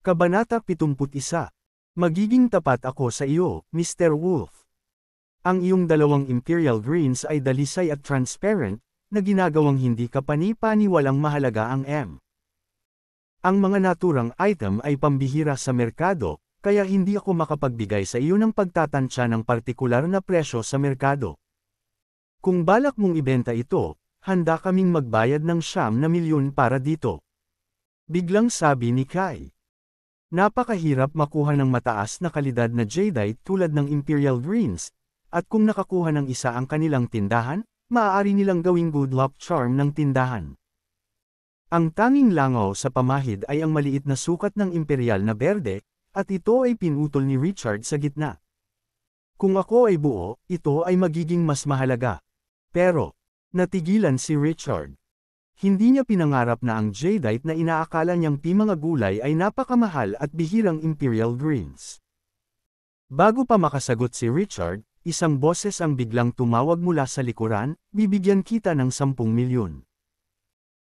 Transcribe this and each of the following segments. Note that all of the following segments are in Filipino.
Kabanata 71. Magiging tapat ako sa iyo, Mr. Wolf. Ang iyong dalawang Imperial Greens ay dalisay at transparent, na ginagawang hindi ka pani-paniwalang mahalaga ang M. Ang mga naturang item ay pambihira sa merkado, kaya hindi ako makapagbigay sa iyo ng pagtatansya ng partikular na presyo sa merkado. Kung balak mong ibenta ito, handa kaming magbayad ng ₱9 milyon para dito. Biglang sabi ni Kai. Napakahirap makuha ng mataas na kalidad na jadeite tulad ng Imperial Greens, at kung nakakuha ng isa ang kanilang tindahan, maaari nilang gawing good luck charm ng tindahan. Ang tanging langaw sa pamahid ay ang maliit na sukat ng imperial na berde, at ito ay pinutol ni Richard sa gitna. Kung ako ay buo, ito ay magiging mas mahalaga. Pero, natigilan si Richard. Hindi niya pinangarap na ang jadeite na inaakala niyang mga gulay ay napakamahal at bihirang Imperial Greens. Bago pa makasagot si Richard, isang boses ang biglang tumawag mula sa likuran, bibigyan kita ng ₱10 milyon.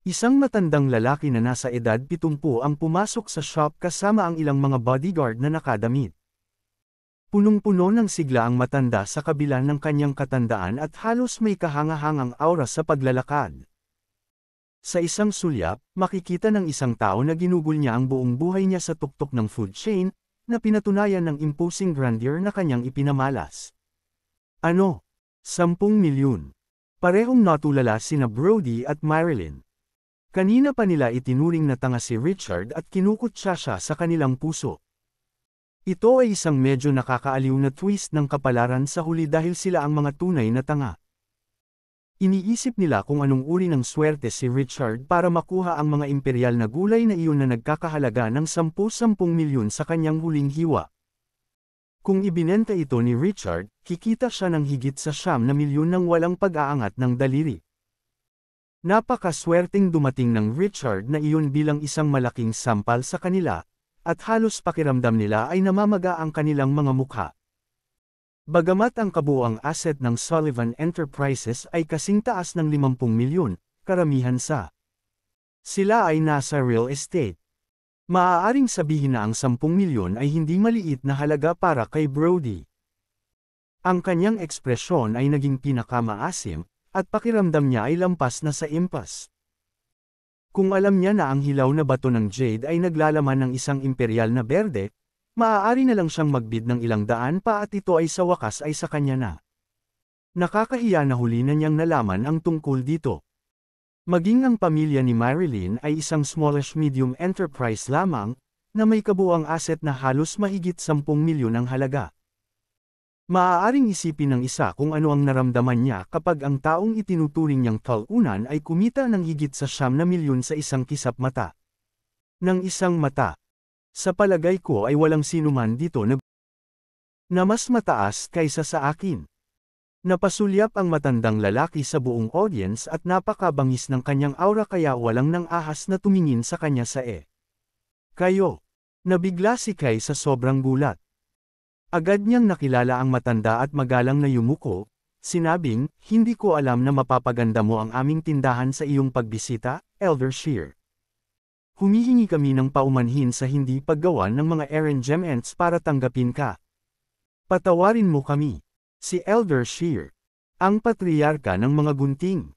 Isang matandang lalaki na nasa edad 70 ang pumasok sa shop kasama ang ilang mga bodyguard na nakadamit. Punong-puno ng sigla ang matanda sa kabila ng kanyang katandaan at halos may kahanga-hangang aura sa paglalakad. Sa isang sulyap, makikita ng isang tao na ginugol niya ang buong buhay niya sa tuktok ng food chain, na pinatunayan ng imposing grandeur na kanyang ipinamalas. Ano? 10 milyon. Parehong natulala sina Brody at Marilyn. Kanina pa nila itinuring na tanga si Richard at kinukutsa siya sa kanilang puso. Ito ay isang medyo nakakaaliw na twist ng kapalaran sa huli dahil sila ang mga tunay na tanga. Iniisip nila kung anong uri ng swerte si Richard para makuha ang mga imperial na gulay na iyon na nagkakahalaga ng 10 milyon sa kanyang huling hiwa. Kung ibinenta ito ni Richard, kikita siya ng higit sa ₱9 milyon nang walang pag-aangat ng daliri. Napakaswerteng dumating ng Richard na iyon bilang isang malaking sampal sa kanila, at halos pakiramdam nila ay namamaga ang kanilang mga mukha. Bagamat ang kabuuang asset ng Sullivan Enterprises ay kasing taas ng 50 milyon, karamihan sa sila ay nasa real estate. Maaaring sabihin na ang 10 milyon ay hindi maliit na halaga para kay Brody. Ang kanyang ekspresyon ay naging pinakamaasim, at pakiramdam niya ay lampas na sa impas. Kung alam niya na ang hilaw na bato ng jade ay naglalaman ng isang imperial na berde, maaari na lang siyang magbid ng ilang daan pa at ito ay sa wakas ay sa kanya na. Nakakahiya na huli na niyang nalaman ang tungkol dito. Maging ang pamilya ni Marilyn ay isang smallish medium enterprise lamang, na may kabuuang asset na halos mahigit 10 milyon ang halaga. Maaaring isipin ng isa kung ano ang naramdaman niya kapag ang taong itinuturing niyang talunan ay kumita ng higit sa ₱9 milyon sa isang kisap mata. Ng isang mata. Sa palagay ko ay walang sinuman dito na mas mataas kaysa sa akin. Napasulyap ang matandang lalaki sa buong audience at napakabangis ng kanyang aura kaya walang nang ahas na tumingin sa kanya sa Kayo. Nabigla si Kai sa sobrang gulat. Agad niyang nakilala ang matanda at magalang na yumuko, sinabing, hindi ko alam na mapapaganda mo ang aming tindahan sa iyong pagbisita, Elder Shear. Humihingi kami ng paumanhin sa hindi paggawa ng mga arrangements para tanggapin ka. Patawarin mo kami. Si Elder Shear, ang patriarka ng mga gunting.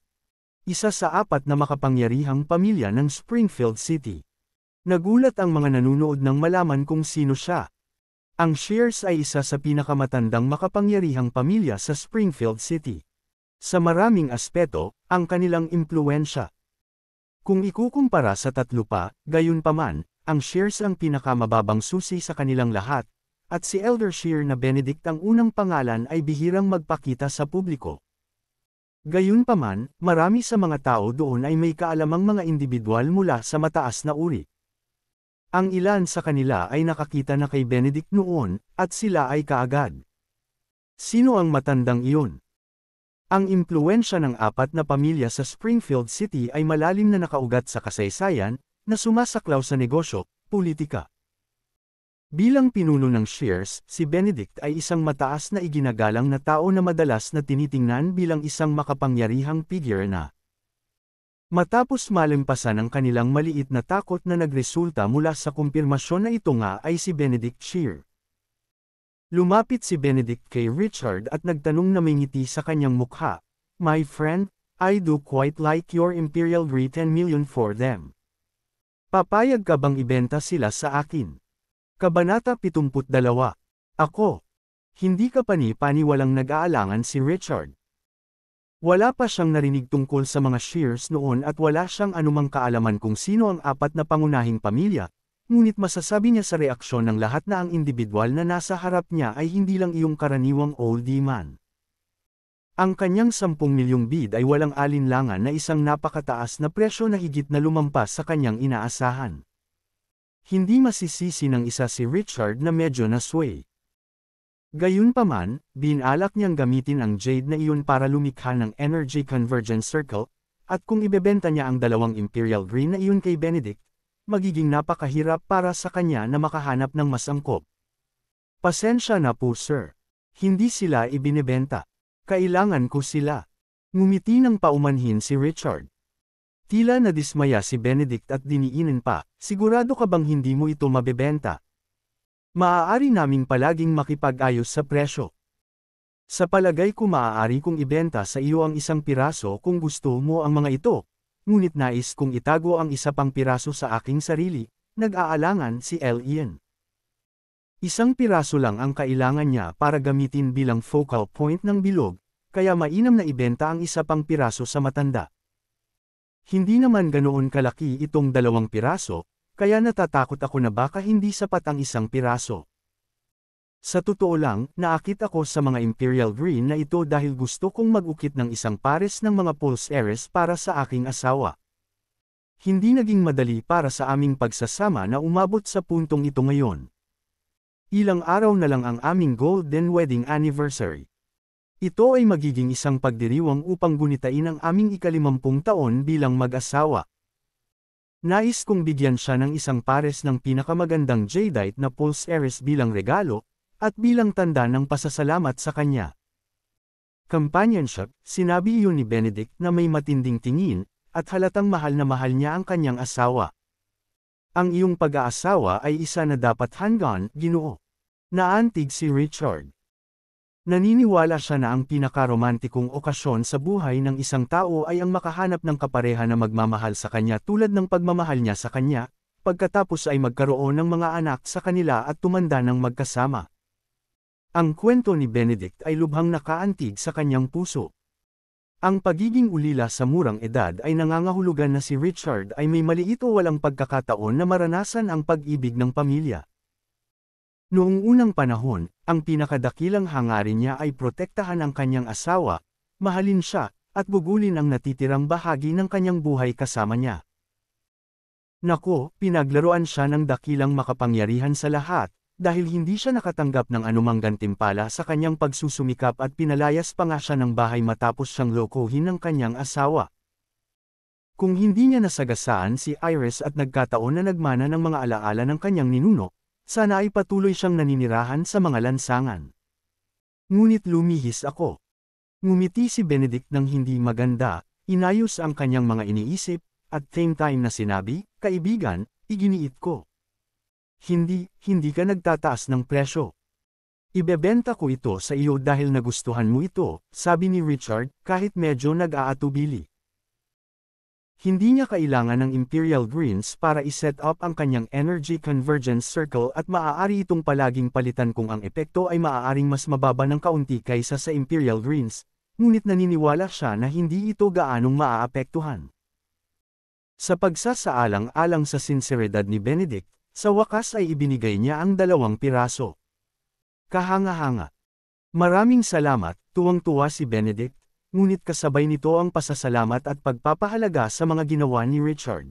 Isa sa 4 na makapangyarihang pamilya ng Springfield City. Nagulat ang mga nanunood nang malaman kung sino siya. Ang Shears ay isa sa pinakamatandang makapangyarihang pamilya sa Springfield City. Sa maraming aspeto, ang kanilang impluwensya. Kung ikukumpara sa 3 pa, gayunpaman, ang Shears ang pinakamababang susi sa kanilang lahat, at si Elder Shear na Benedict ang unang pangalan ay bihirang magpakita sa publiko. Gayunpaman, marami sa mga tao doon ay may kaalamang mga individual mula sa mataas na uri. Ang ilan sa kanila ay nakakita na kay Benedict noon, at sila ay kaagad. Sino ang matandang iyon? Ang impluwensya ng 4 na pamilya sa Springfield City ay malalim na nakaugat sa kasaysayan, na sumasaklaw sa negosyo, politika. Bilang pinuno ng Shears, si Benedict ay isang mataas na iginagalang na tao na madalas na tinitingnan bilang isang makapangyarihang figure na Matapos malimpasan ang kanilang maliit na takot na nagresulta mula sa kumpirmasyon na ito nga ay si Benedict Shear. Lumapit si Benedict kay Richard at nagtanong na may ngiti sa kanyang mukha, "My friend, I do quite like your Imperial Grey 10 million for them. Papayag ka bang ibenta sila sa akin?" Kabanata 72. Ako. Hindi ka pani-paniwalang nag-aalangan si Richard. Wala pa siyang narinig tungkol sa mga Shears noon at wala siyang anumang kaalaman kung sino ang apat na pangunahing pamilya, ngunit masasabi niya sa reaksyon ng lahat na ang indibidwal na nasa harap niya ay hindi lang iyong karaniwang oldie man. Ang kanyang 10 milyong bid ay walang alinlangan na isang napakataas na presyo na higit na lumampas sa kanyang inaasahan. Hindi masisisi ng isa si Richard na medyo na-sway. Gayunpaman, binalak niyang gamitin ang jade na iyon para lumikha ng energy convergence circle, at kung ibebenta niya ang 2 Imperial Green na iyon kay Benedict, magiging napakahirap para sa kanya na makahanap ng mas angkop. "Pasensya na po sir. Hindi sila ibinebenta. Kailangan ko sila." Ngumiti ng paumanhin si Richard. Tila nadismaya si Benedict at diniinin pa, "Sigurado ka bang hindi mo ito mabebenta? Maaari naming palaging makipag-ayos sa presyo. Sa palagay ko maaari kong ibenta sa iyo ang isang piraso kung gusto mo ang mga ito, ngunit nais kong itago ang isa pang piraso sa aking sarili," nag-aalangan si Ian. Isang piraso lang ang kailangan niya para gamitin bilang focal point ng bilog, kaya mainam na ibenta ang isa pang piraso sa matanda. Hindi naman ganoon kalaki itong 2 piraso, kaya natatakot ako na baka hindi sapat ang isang piraso. Sa totoo lang, naakit ako sa mga Imperial Green na ito dahil gusto kong mag-ukit ng isang pares ng mga pulse heiress para sa aking asawa. Hindi naging madali para sa aming pagsasama na umabot sa puntong ito ngayon. Ilang araw na lang ang aming golden wedding anniversary. Ito ay magiging isang pagdiriwang upang gunitain ang aming ika-50 taon bilang mag-asawa. Nais kong bigyan siya ng isang pares ng pinakamagandang jadeite na pulse heiress bilang regalo, at bilang tanda ng pasasalamat sa kanya. Companionship, sinabi iyon ni Benedict na may matinding tingin, at halatang mahal na mahal niya ang kanyang asawa. "Ang iyong pag-aasawa ay isa na dapat hanggan, Ginoo." Naantig si Richard. Naniniwala siya na ang pinakaromantikong okasyon sa buhay ng isang tao ay ang makahanap ng kapareha na magmamahal sa kanya tulad ng pagmamahal niya sa kanya, pagkatapos ay magkaroon ng mga anak sa kanila at tumanda ng magkasama. Ang kwento ni Benedict ay lubhang nakaantig sa kanyang puso. Ang pagiging ulila sa murang edad ay nangangahulugan na si Richard ay may maliit o walang pagkakataon na maranasan ang pag-ibig ng pamilya. Noong unang panahon, ang pinakadakilang hangarin niya ay protektahan ang kanyang asawa, mahalin siya, at bugulin ang natitirang bahagi ng kanyang buhay kasama niya. Nako, pinaglaruan siya ng dakilang makapangyarihan sa lahat, dahil hindi siya nakatanggap ng anumang gantimpala sa kanyang pagsusumikap at pinalayas pa nga siya ng bahay matapos siyang lokohin ng kanyang asawa. Kung hindi niya nasagasaan si Iris at nagkataon na nagmana ng mga alaala ng kanyang ninuno, sana ay patuloy siyang naninirahan sa mga lansangan. Ngunit lumihis ako. Ngumiti si Benedict ng hindi maganda, inayos ang kanyang mga iniisip, at same time na sinabi, "Kaibigan, iginiit ko. Hindi ka nagtataas ng presyo. Ibebenta ko ito sa iyo dahil nagustuhan mo ito," sabi ni Richard, kahit medyo nag-aatubili. Hindi niya kailangan ng Imperial Greens para iset up ang kanyang energy convergence circle at maaari itong palaging palitan kung ang epekto ay maaaring mas mababa ng kaunti kaysa sa Imperial Greens, ngunit naniniwala siya na hindi ito gaanong maaapektuhan. Sa pagsasaalang-alang sa sinseridad ni Benedict, sa wakas ay ibinigay niya ang 2 piraso. Kahanga-hanga. "Maraming salamat," tuwang-tuwa si Benedict, ngunit kasabay nito ang pasasalamat at pagpapahalaga sa mga ginawa ni Richard.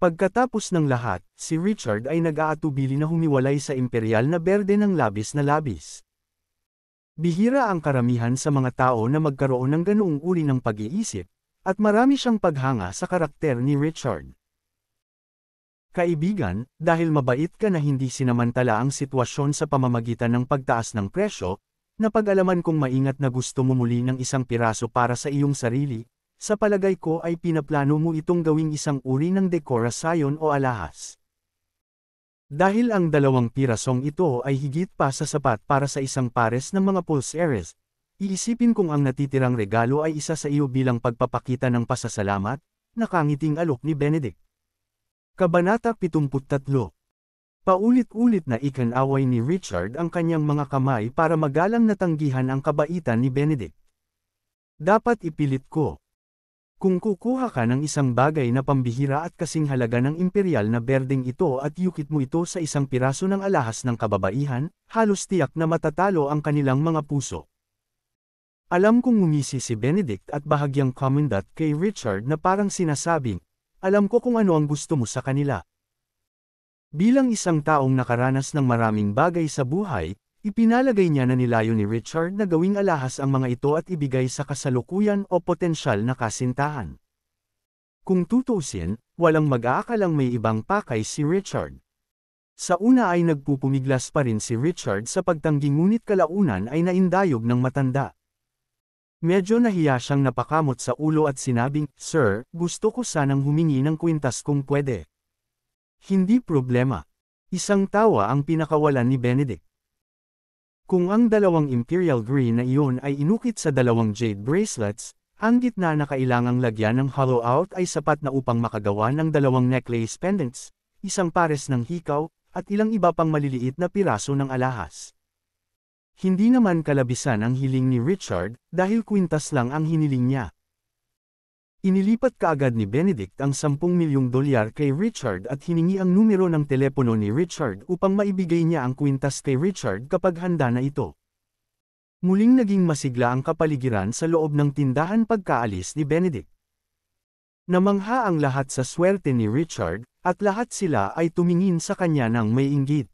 Pagkatapos ng lahat, si Richard ay nag-aatubili na humiwalay sa imperial na berde ng labis na labis. Bihira ang karamihan sa mga tao na magkaroon ng ganoong uri ng pag-iisip, at marami siyang paghanga sa karakter ni Richard. "Kaibigan, dahil mabait ka na hindi sinamantala ang sitwasyon sa pamamagitan ng pagtaas ng presyo, napag-alaman kong maingat na gusto mo muli ng isang piraso para sa iyong sarili," sa palagay ko ay pinaplano mo itong gawing isang uri ng dekorasyon o alahas. Dahil ang 2 pirasong ito ay higit pa sa sapat para sa isang pares ng mga pulseres, iisipin kong ang natitirang regalo ay isa sa iyo bilang pagpapakita ng pasasalamat, nakangiting alok ni Benedict. Kabanata 73. Paulit-ulit na ikinaway ni Richard ang kanyang mga kamay para magalang na tanggihan ang kabaitan ni Benedict. Dapat ipilit ko. Kung kukuha ka ng isang bagay na pambihira at kasing halaga ng imperial na berdeng ito at yukit mo ito sa isang piraso ng alahas ng kababaihan, halos tiyak na matatalo ang kanilang mga puso. Alam kong ngumisi si Benedict at bahagyang commendat kay Richard na parang sinasabing, alam ko kung ano ang gusto mo sa kanila. Bilang isang taong nakaranas ng maraming bagay sa buhay, ipinalagay niya na nilayo ni Richard na gawing alahas ang mga ito at ibigay sa kasalukuyan o potensyal na kasintahan. Kung tutuusin, walang mag-aakalang may ibang pakay si Richard. Sa una ay nagpupumiglas pa rin si Richard sa pagtanggi ngunit kalaunan ay naindayog ng matanda. Medyo nahiya siyang napakamot sa ulo at sinabing, Sir, gusto ko sanang humingi ng kwintas kung pwede. Hindi problema. Isang tawa ang pinakawalan ni Benedict. Kung ang 2 imperial green na iyon ay inukit sa 2 jade bracelets, ang gitna na kailangang lagyan ng hollow out ay sapat na upang makagawa ng 2 necklace pendants, isang pares ng hikaw, at ilang iba pang maliliit na piraso ng alahas. Hindi naman kalabisan ang hiling ni Richard, dahil kwintas lang ang hiniling niya. Inilipat kaagad ni Benedict ang 10 milyong dolyar kay Richard at hiningi ang numero ng telepono ni Richard upang maibigay niya ang kwintas kay Richard kapag handa na ito. Muling naging masigla ang kapaligiran sa loob ng tindahan pagkaalis ni Benedict. Namangha ang lahat sa swerte ni Richard, at lahat sila ay tumingin sa kanya ng may inggit.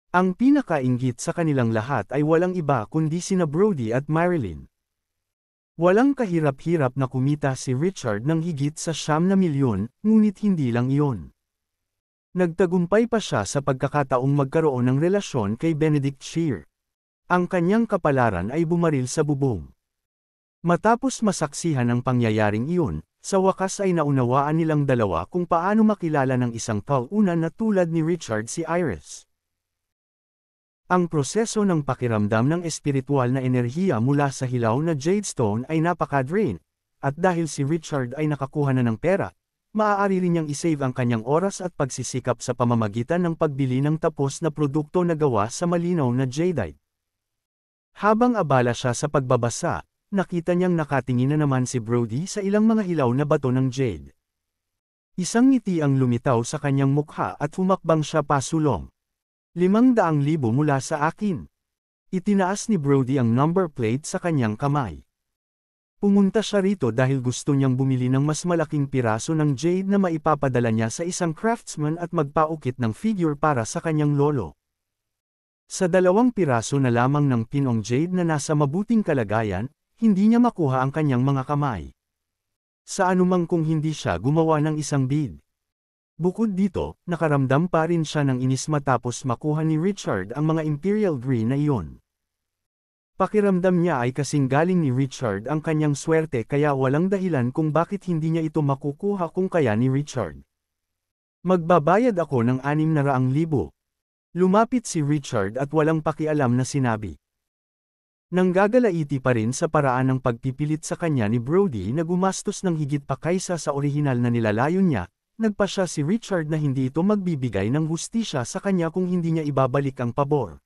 Ang pinakainggit sa kanilang lahat ay walang iba kundi sina Brody at Marilyn. Walang kahirap-hirap na kumita si Richard ng higit sa 9 milyon, ngunit hindi lang iyon. Nagtagumpay pa siya sa pagkakataong magkaroon ng relasyon kay Benedict Shear. Ang kanyang kapalaran ay bumaril sa bubong. Matapos masaksihan ang pangyayaring iyon, sa wakas ay naunawaan nilang dalawa kung paano makilala ng isang taunan na tulad ni Richard si Iris. Ang proseso ng pakiramdam ng espiritual na enerhiya mula sa hilaw na jade stone ay napaka-drain, at dahil si Richard ay nakakuha na ng pera, maaari rin niyang isave ang kanyang oras at pagsisikap sa pamamagitan ng pagbili ng tapos na produkto na gawa sa malinaw na jadeite. Habang abala siya sa pagbabasa, nakita niyang nakatingin na naman si Brody sa ilang mga hilaw na bato ng jade. Isang ngiti ang lumitaw sa kanyang mukha at humakbang siya pasulong. 500,000 mula sa akin. Itinaas ni Brody ang number plate sa kanyang kamay. Pumunta siya rito dahil gusto niyang bumili ng mas malaking piraso ng jade na maipapadala niya sa isang craftsman at magpaukit ng figure para sa kanyang lolo. Sa 2 piraso na lamang ng pinong jade na nasa mabuting kalagayan, hindi niya makuha ang kanyang mga kamay. Sa anumang kung hindi siya gumawa ng isang bead. Bukod dito, nakaramdam pa rin siya ng inis matapos makuha ni Richard ang mga imperial green na iyon. Pakiramdam niya ay kasing galing ni Richard ang kanyang swerte kaya walang dahilan kung bakit hindi niya ito makukuha kung kaya ni Richard. Magbabayad ako ng 600,000. Lumapit si Richard at walang pakialam na sinabi. Nanggagalaiti pa rin sa paraan ng pagpipilit sa kanya ni Brody na gumastos ng higit pa kaysa sa orihinal na nilalayon niya. Nagpasya si Richard na hindi ito magbibigay ng hustisya sa kanya kung hindi niya ibabalik ang pabor.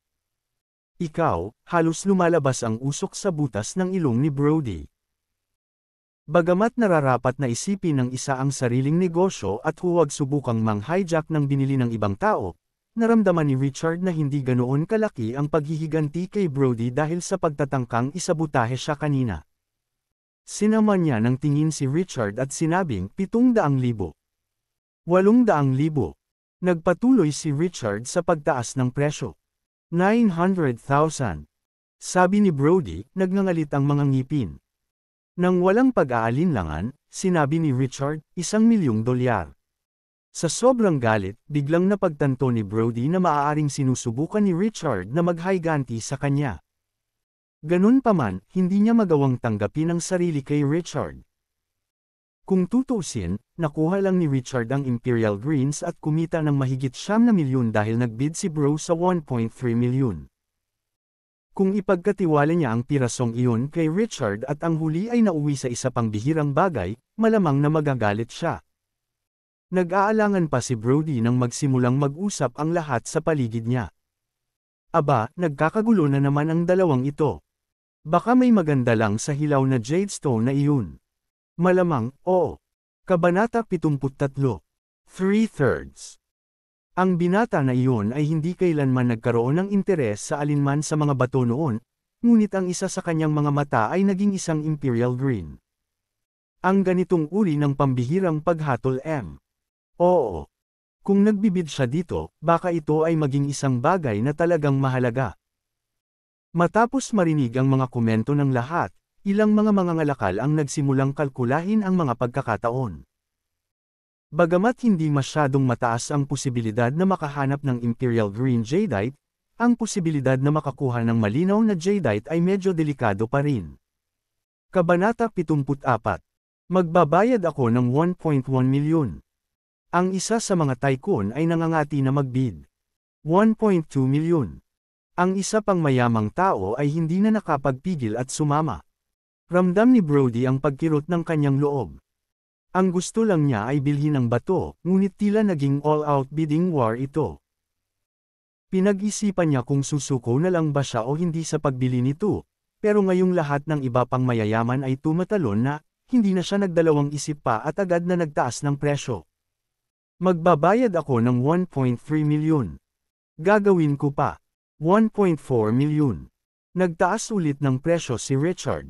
Ikaw, halos lumalabas ang usok sa butas ng ilong ni Brody. Bagamat nararapat na isipin ng isa ang sariling negosyo at huwag subukang mang-hijack ng binili ng ibang tao, naramdaman ni Richard na hindi ganoon kalaki ang paghihiganti kay Brody dahil sa pagtatangkang isabotahe siya kanina. Sinama niya ng tingin si Richard at sinabing 700,000. 800,000. Nagpatuloy si Richard sa pagtaas ng presyo. 900,000. Sabi ni Brody, nagngangalit ang mga ngipin. Nang walang pag-aalinlangan, sinabi ni Richard, $1,000,000. Sa sobrang galit, biglang napagtanto ni Brody na maaaring sinusubukan ni Richard na maghiganti sa kanya. Ganun pa man, hindi niya magawang tanggapin ang sarili kay Richard. Kung tutuusin, nakuha lang ni Richard ang Imperial Greens at kumita ng mahigit 9 milyon dahil nagbid si Bro sa 1.3 milyon. Kung ipagkatiwala niya ang pirasong iyon kay Richard at ang huli ay nauwi sa isa pang bihirang bagay, malamang na magagalit siya. Nag-aalangan pa si Brody nang magsimulang mag-usap ang lahat sa paligid niya. Aba, nagkakagulo na naman ang dalawang ito. Baka may maganda lang sa hilaw na Jadestone na iyon. Malamang, oo. Kabanata 73. 3/3. Ang binata na iyon ay hindi kailanman nagkaroon ng interes sa alinman sa mga bato noon, ngunit ang isa sa kanyang mga mata ay naging isang Imperial Green. Ang ganitong uri ng pambihirang paghatol Oo. Kung nagbibid siya dito, baka ito ay maging isang bagay na talagang mahalaga. Matapos marinig ang mga komento ng lahat, ilang mga mangangalakal ang nagsimulang kalkulahin ang mga pagkakataon. Bagamat hindi masyadong mataas ang posibilidad na makahanap ng Imperial Green Jadeite, ang posibilidad na makakuha ng malinaw na Jadeite ay medyo delikado pa rin. Kabanata 74. Magbabayad ako ng 1.1 milyon. Ang isa sa mga tycoon ay nangangati na magbid. 1.2 milyon. Ang isa pang mayamang tao ay hindi na nakapagpigil at sumama. Ramdam ni Brody ang pagkirot ng kanyang loob. Ang gusto lang niya ay bilhin ang bato, ngunit tila naging all-out bidding war ito. Pinag-isipan niya kung susuko na lang ba siya o hindi sa pagbili nito, pero ngayong lahat ng iba pang mayayaman ay tumatalon na, hindi na siya nagdalawang isip pa at agad na nagtaas ng presyo. Magbabayad ako ng 1.3 milyon. Gagawin ko pa. 1.4 milyon. Nagtaas ulit ng presyo si Richard.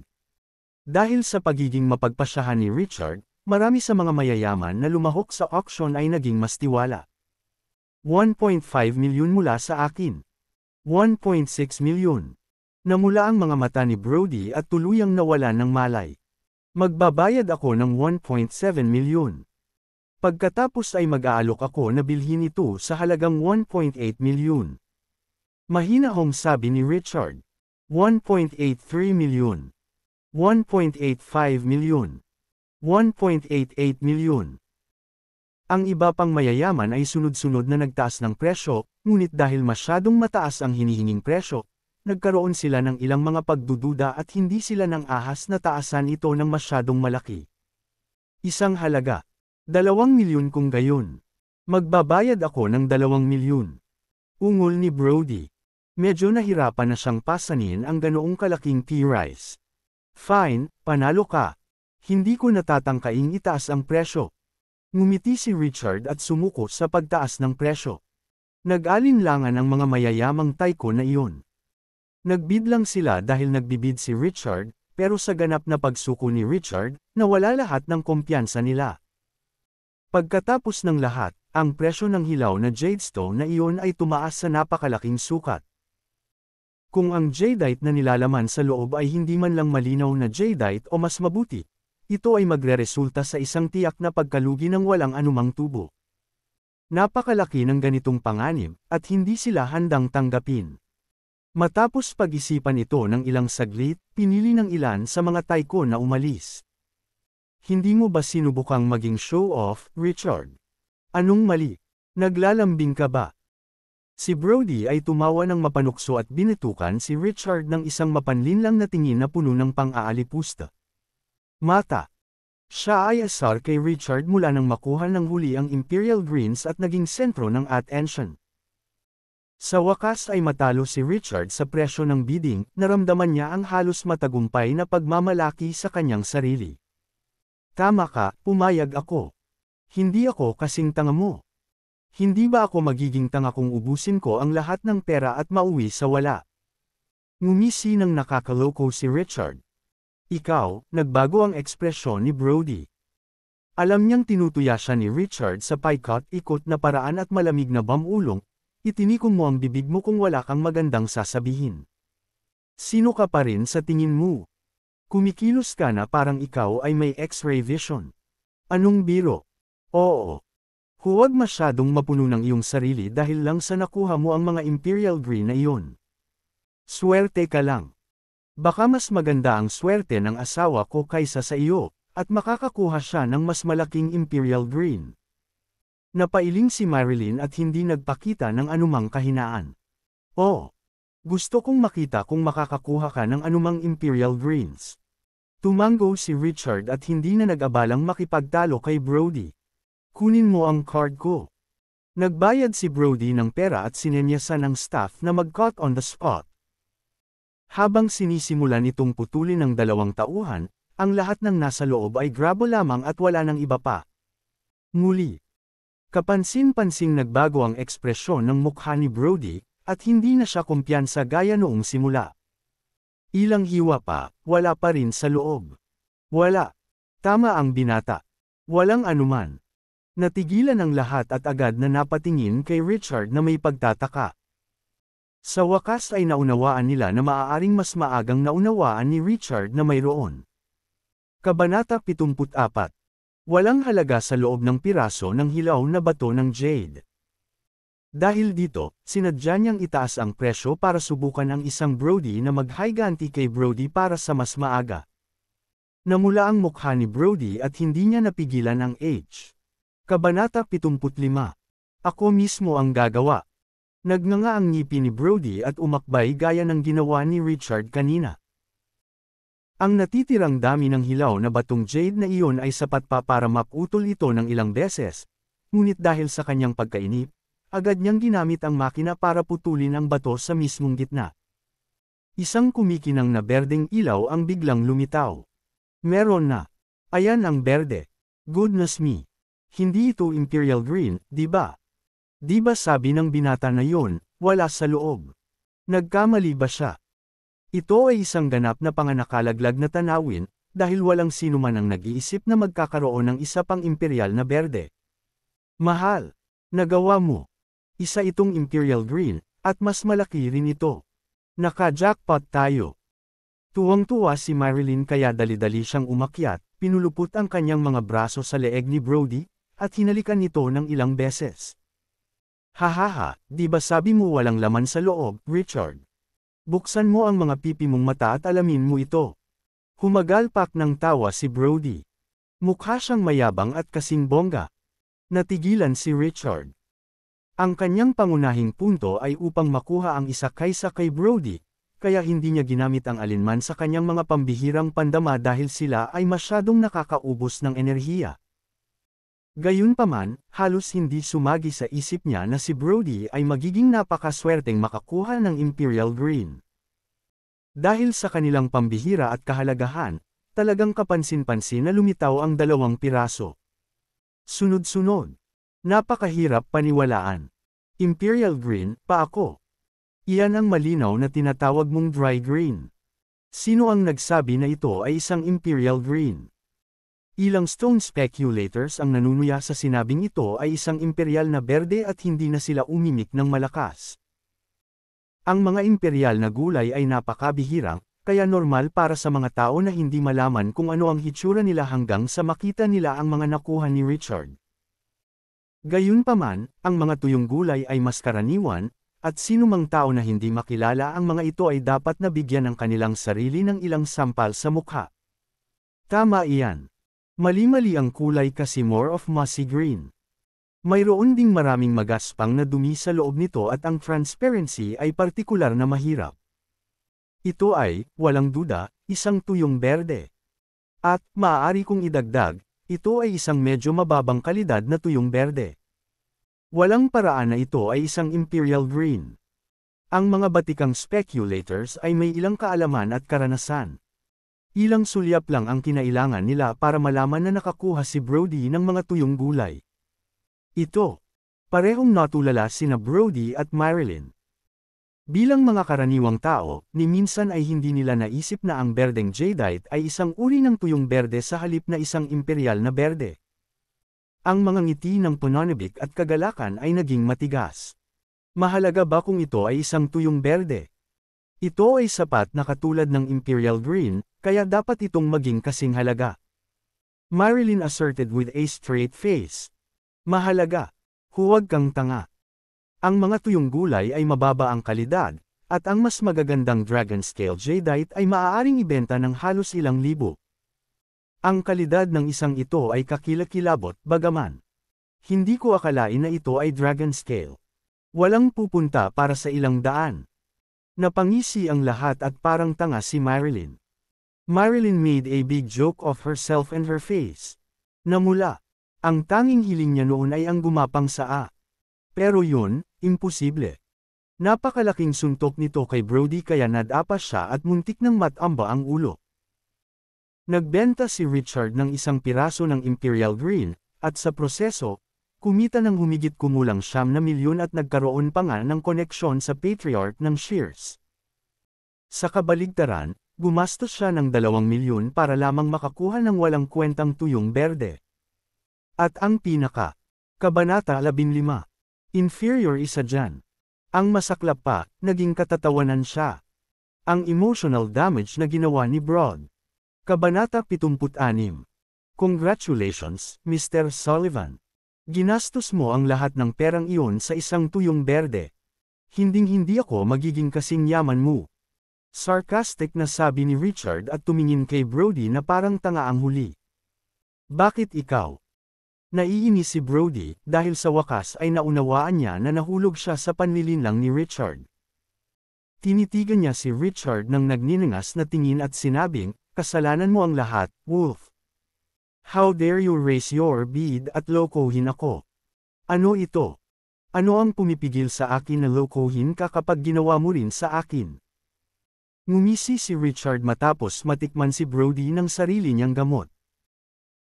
Dahil sa pagiging mapagpasyahan ni Richard, marami sa mga mayayaman na lumahok sa auction ay naging mas tiwala. 1.5 milyon mula sa akin. 1.6 milyon. Namula ang mga mata ni Brody at tuluyang nawalan ng malay. Magbabayad ako ng 1.7 milyon. Pagkatapos ay mag-aalok ako na bilhin ito sa halagang 1.8 milyon. Mahinahong sabi ni Richard. 1.83 milyon. 1.85 milyon. 1.88 milyon. Ang iba pang mayayaman ay sunod-sunod na nagtaas ng presyo, ngunit dahil masyadong mataas ang hinihinging presyo, nagkaroon sila ng ilang mga pagdududa at hindi sila nang ahas na taasan ito ng masyadong malaki. Isang halaga. 2 milyon kung gayon. Magbabayad ako ng 2 milyon. Ungol ni Brody. Medyo nahirapan na siyang pasanin ang ganoong kalaking T-Rice. Fine, panalo ka. Hindi ko natatangkaing itaas ang presyo. Ngumiti si Richard at sumuko sa pagtaas ng presyo. Nag-alinlangan ang mga mayayamang tycoon na iyon. Nagbid lang sila dahil nagbibid si Richard, pero sa ganap na pagsuko ni Richard, nawala lahat ng kumpiyansa nila. Pagkatapos ng lahat, ang presyo ng hilaw na Jadestone na iyon ay tumaas sa napakalaking sukat. Kung ang Jadeite na nilalaman sa loob ay hindi man lang malinaw na Jadeite o mas mabuti, ito ay magreresulta sa isang tiyak na pagkalugi ng walang anumang tubo. Napakalaki ng ganitong panganib, at hindi sila handang tanggapin. Matapos pag-isipan ito ng ilang saglit, pinili ng ilan sa mga tycoon na umalis. Hindi mo ba sinubukang maging show-off, Richard? Anong mali? Naglalambing ka ba? Si Brody ay tumawa ng mapanukso at binitukan si Richard ng isang mapanlinlang na tingin na puno ng pang-aalipusta. Mata. Siya ay asar kay Richard mula nang makuha ng huli ang Imperial Greens at naging sentro ng attention. Sa wakas ay matalo si Richard sa presyo ng bidding, naramdaman niya ang halos matagumpay na pagmamalaki sa kanyang sarili. Tama ka, pumayag ako. Hindi ako kasing tanga mo. Hindi ba ako magiging tanga kung ubusin ko ang lahat ng pera at mauwi sa wala? Ngumisi ng nakakaloko si Richard. Ikaw, nagbago ang ekspresyon ni Brody. Alam niyang tinutuya siya ni Richard sa paikot-ikot na paraan at malamig na bamulong, itinikong mo ang bibig mo kung wala kang magandang sasabihin. Sino ka pa rin sa tingin mo? Kumikilos ka na parang ikaw ay may X-ray vision. Anong biro? Oo. Huwag masyadong mapuno ng iyong sarili dahil lang sa nakuha mo ang mga Imperial Green na iyon. Swerte ka lang. Baka mas maganda ang swerte ng asawa ko kaysa sa iyo, at makakakuha siya ng mas malaking Imperial Green. Napailing si Marilyn at hindi nagpakita ng anumang kahinaan. Oh! Gusto kong makita kung makakakuha ka ng anumang Imperial Greens. Tumango si Richard at hindi na nag-abalang makipagtalo kay Brody. Kunin mo ang card ko. Nagbayad si Brody ng pera at sinenyasan ng staff na mag-cut on the spot. Habang sinisimulan itong putulin ng dalawang tauhan, ang lahat ng nasa loob ay grabo lamang at wala ng iba pa. Muli. Kapansin-pansing nagbago ang ekspresyon ng mukha ni Brody, at hindi na siya kumpiyansa gaya noong simula. Ilang hiwa pa, wala pa rin sa loob. Wala. Tama ang binata. Walang anuman. Natigilan ang lahat at agad na napatingin kay Richard na may pagtataka. Sa wakas ay naunawaan nila na maaaring mas maagang naunawaan ni Richard na mayroon. Kabanata 74. Walang halaga sa loob ng piraso ng hilaw na bato ng jade. Dahil dito, sinadya niyang itaas ang presyo para subukan ang isang Brody na mag-higanti kay Brody para sa mas maaga. Namula ang mukha ni Brody at hindi niya napigilan ang H. Kabanata 75. Ako mismo ang gagawa. Nagnganga ang ngipin ni Brody at umakbay gaya ng ginawa ni Richard kanina. Ang natitirang dami ng hilaw na batong jade na iyon ay sapat pa para maputol ito ng ilang beses, ngunit dahil sa kanyang pagkainip, agad niyang ginamit ang makina para putulin ang bato sa mismong gitna. Isang kumikinang na berdeng ilaw ang biglang lumitaw. Meron na. Ayan ang berde. Goodness me. Hindi ito Imperial Green, di ba? Di ba sabi ng binata na yon, wala sa loob? Nagkamali ba siya? Ito ay isang ganap na panganakalaglag na tanawin, dahil walang sino man ang nag-iisip na magkakaroon ng isa pang imperial na berde. Mahal. Nagawa mo. Isa itong Imperial Green, at mas malaki rin ito. Naka-jackpot tayo. Tuwang-tuwa si Marilyn kaya dali-dali siyang umakyat, pinulupot ang kanyang mga braso sa leeg ni Brody, at hinalikan ito ng ilang beses. Hahaha, di ba sabi mo walang laman sa loob, Richard? Buksan mo ang mga pipi mong mata at alamin mo ito. Humagalpak ng tawa si Brody. Mukha siyang mayabang at kasing bongga. Natigilan si Richard. Ang kanyang pangunahing punto ay upang makuha ang isa kaysa kay Brody, kaya hindi niya ginamit ang alinman sa kanyang mga pambihirang pandama dahil sila ay masyadong nakakaubos ng enerhiya. Gayunpaman, halos hindi sumagi sa isip niya na si Brody ay magiging napakaswerteng makakuha ng Imperial Green. Dahil sa kanilang pambihira at kahalagahan, talagang kapansin-pansin na lumitaw ang dalawang piraso. Sunod-sunod. Napakahirap paniwalaan. Imperial Green, pa ako. Iyan ang malinaw na tinatawag mong dry green. Sino ang nagsabi na ito ay isang Imperial Green? Ilang stone speculators ang nanunuya sa sinabing ito ay isang imperial na berde at hindi na sila umimik ng malakas. Ang mga imperial na gulay ay napakabihirang, kaya normal para sa mga tao na hindi malaman kung ano ang hitsura nila hanggang sa makita nila ang mga nakuha ni Richard. Gayunpaman, ang mga tuyong gulay ay mas karaniwan, at sinumang tao na hindi makilala ang mga ito ay dapat na bigyan ng kanilang sarili ng ilang sampal sa mukha. Tama iyan. Mali-mali ang kulay kasi more of mossy green. Mayroon ding maraming magaspang na dumi sa loob nito at ang transparency ay partikular na mahirap. Ito ay, walang duda, isang tuyong berde. At, maaari kong idagdag, ito ay isang medyo mababang kalidad na tuyong berde. Walang paraan na ito ay isang Imperial Green. Ang mga batikang speculators ay may ilang kaalaman at karanasan. Ilang sulyap lang ang kinailangan nila para malaman na nakakuha si Brody ng mga tuyong gulay. Ito. Parehong natulala sina Brody at Marilyn. Bilang mga karaniwang tao, ni minsan ay hindi nila naisip na ang berdeng jadeite ay isang uri ng tuyong berde sa halip na isang imperial na berde. Ang mga ngiti ng pananabik at kagalakan ay naging matigas. Mahalaga ba kung ito ay isang tuyong berde? Ito ay sapat na katulad ng Imperial Green, kaya dapat itong maging kasing halaga. Marilyn asserted with a straight face. Mahalaga. Huwag kang tanga. Ang mga tuyong gulay ay mababa ang kalidad, at ang mas magagandang dragon scale jadeite ay maaaring ibenta ng halos ilang libo. Ang kalidad ng isang ito ay kakilakilabot bagaman. Hindi ko akalain na ito ay dragon scale. Walang pupunta para sa ilang daan. Napangisi ang lahat at parang tanga si Marilyn. Marilyn made a big joke of herself and her face. Namula. Ang tanging hiling niya noon ay ang gumapang sa A. Pero yun, imposible. Napakalaking suntok nito kay Brody kaya nadapa siya at muntik ng matamba ang ulo. Nagbenta si Richard ng isang piraso ng Imperial Green, at sa proseso, kumita ng humigit kumulang ₱9 milyon at nagkaroon pa nga ng koneksyon sa Patriarch ng Shears. Sa kabaligtaran, gumastos siya ng ₱2 milyon para lamang makakuha ng walang kwentang tuyong berde. At ang pinaka, Kabanata 15. Inferior isa dyan. Ang masaklap pa, naging katatawanan siya. Ang emotional damage na ginawa ni Broad. Kabanata 76. Congratulations, Mr. Sullivan. Ginastos mo ang lahat ng perang iyon sa isang tuyong berde. Hinding-hindi ako magiging kasing yaman mo. Sarcastic na sabi ni Richard at tumingin kay Brody na parang tanga ang huli. Bakit ikaw? Naiinis si Brody dahil sa wakas ay naunawaan niya na nahulog siya sa panlilinlang ni Richard. Tinitigan niya si Richard ng nagniningas na tingin at sinabing, kasalanan mo ang lahat, Wolf. How dare you raise your bid at lokohin ako? Ano ito? Ano ang pumipigil sa akin na lokohin ka kapag ginawa mo rin sa akin? Ngumisi si Richard matapos matikman si Brody ng sarili niyang gamot.